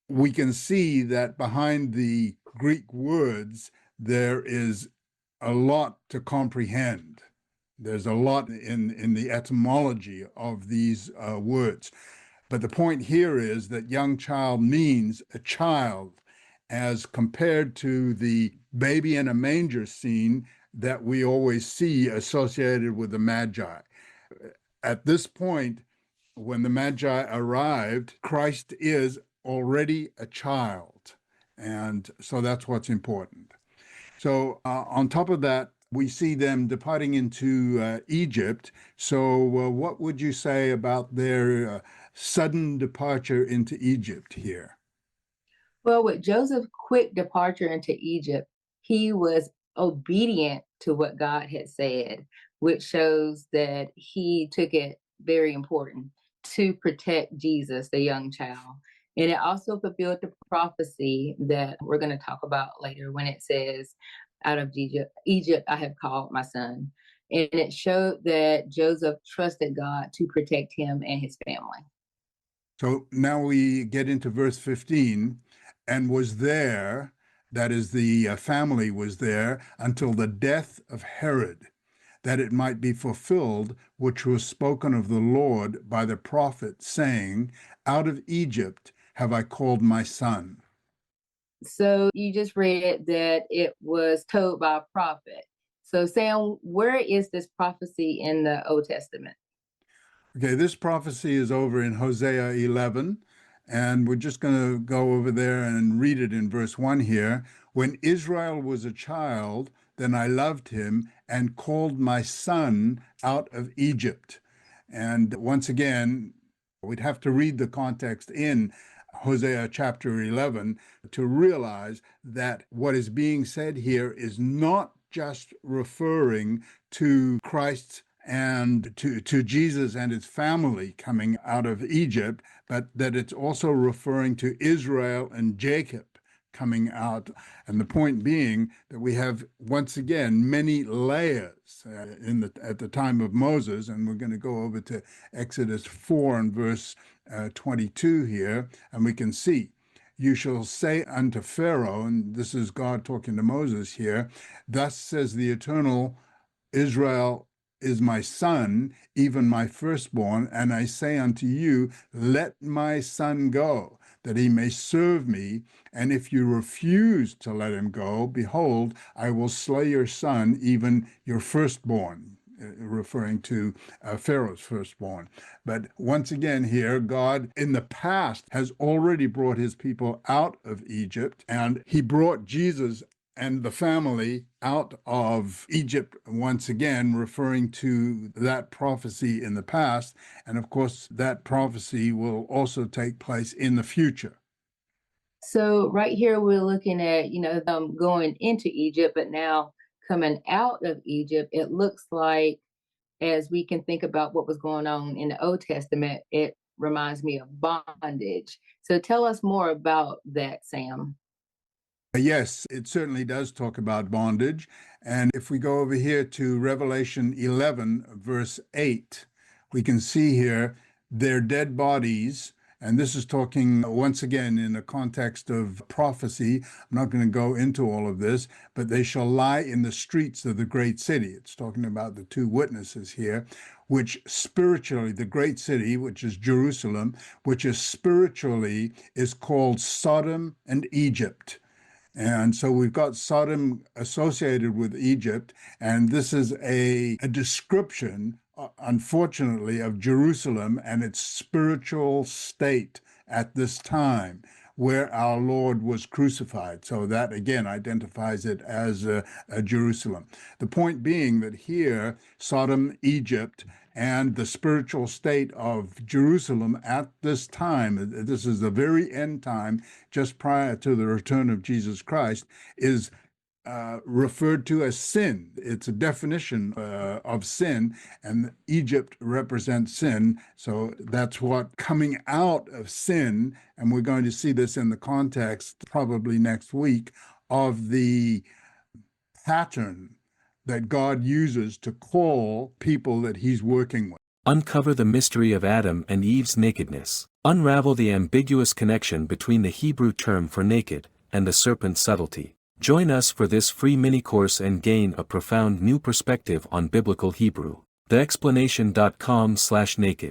we can see that behind the Greek words, there is a lot to comprehend. There's a lot in the etymology of these words. But the point here is that young child means a child as compared to the baby in a manger scene that we always see associated with the Magi. At this point, when the Magi arrived, Christ is already a child. And so that's what's important. So, on top of that, we see them departing into Egypt. So, what would you say about their sudden departure into Egypt here? Well, with Joseph's quick departure into Egypt, he was obedient to what God had said, which shows that he took it very important to protect Jesus, the young child. And it also fulfilled the prophecy that we're going to talk about later when it says, out of Egypt, I have called my son. And it showed that Joseph trusted God to protect him and his family. So now we get into verse 15, and was there, that is, the family was there until the death of Herod, that it might be fulfilled which was spoken of the Lord by the prophet, saying, Out of Egypt have I called my son. So you just read that it was told by a prophet. So, Sam, where is this prophecy in the Old Testament? Okay, this prophecy is over in Hosea 11, and we're just going to go over there and read it in verse 1 here. When Israel was a child, then I loved him and called my son out of Egypt. And once again, we'd have to read the context in Hosea chapter 11 to realize that what is being said here is not just referring to Christ's and to Jesus and his family coming out of Egypt, but that it's also referring to Israel and Jacob coming out. And the point being that we have, once again, many layers at the time of Moses, and we're going to go over to Exodus 4 and verse 22 here, and we can see, you shall say unto Pharaoh, and this is God talking to Moses here, thus says the Eternal, Israel is my son, even my firstborn, and I say unto you, let my son go, that he may serve me. And if you refuse to let him go, behold, I will slay your son, even your firstborn, referring to Pharaoh's firstborn. But once again here, God in the past has already brought his people out of Egypt, and he brought Jesus and the family out of Egypt once again, referring to that prophecy in the past. And of course, that prophecy will also take place in the future. So, right here, we're looking at, them going into Egypt, but now coming out of Egypt, it looks like, as we can think about what was going on in the Old Testament, it reminds me of bondage. So, tell us more about that, Sam. Yes, it certainly does talk about bondage. And if we go over here to Revelation 11, verse 8, we can see here their dead bodies. And this is talking once again in the context of prophecy. I'm not going to go into all of this, but they shall lie in the streets of the great city. It's talking about the two witnesses here, which spiritually, the great city, which is Jerusalem, which is spiritually is called Sodom and Egypt. And so we've got Sodom associated with Egypt, and this is a description, unfortunately, of Jerusalem and its spiritual state at this time where our Lord was crucified. So that again identifies it as Jerusalem. The point being that here, Sodom, Egypt, and the spiritual state of Jerusalem at this time, this is the very end time, just prior to the return of Jesus Christ, is referred to as sin. It's a definition of sin, and Egypt represents sin. So that's what coming out of sin, and we're going to see this in the context probably next week, of the pattern that God uses to call people that he's working with. Uncover the mystery of Adam and Eve's nakedness. Unravel the ambiguous connection between the Hebrew term for naked and the serpent's subtlety. Join us for this free mini-course and gain a profound new perspective on biblical Hebrew. TheExplanation.com/naked